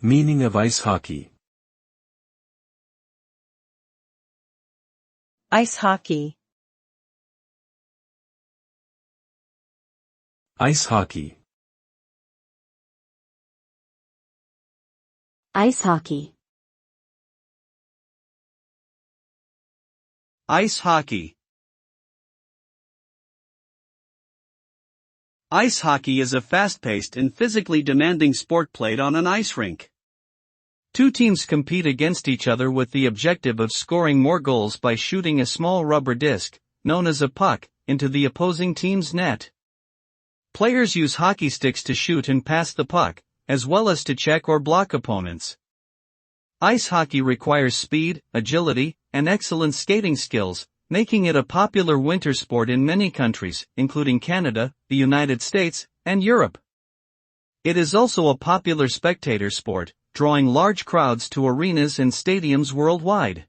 Meaning of ice hockey. Ice hockey. Ice hockey. Ice hockey. Ice hockey. Ice hockey is a fast-paced and physically demanding sport played on an ice rink. Two teams compete against each other with the objective of scoring more goals by shooting a small rubber disc, known as a puck, into the opposing team's net. Players use hockey sticks to shoot and pass the puck, as well as to check or block opponents. Ice hockey requires speed, agility, and excellent skating skills, making it a popular winter sport in many countries, including Canada, the United States, and Europe. It is also a popular spectator sport, drawing large crowds to arenas and stadiums worldwide.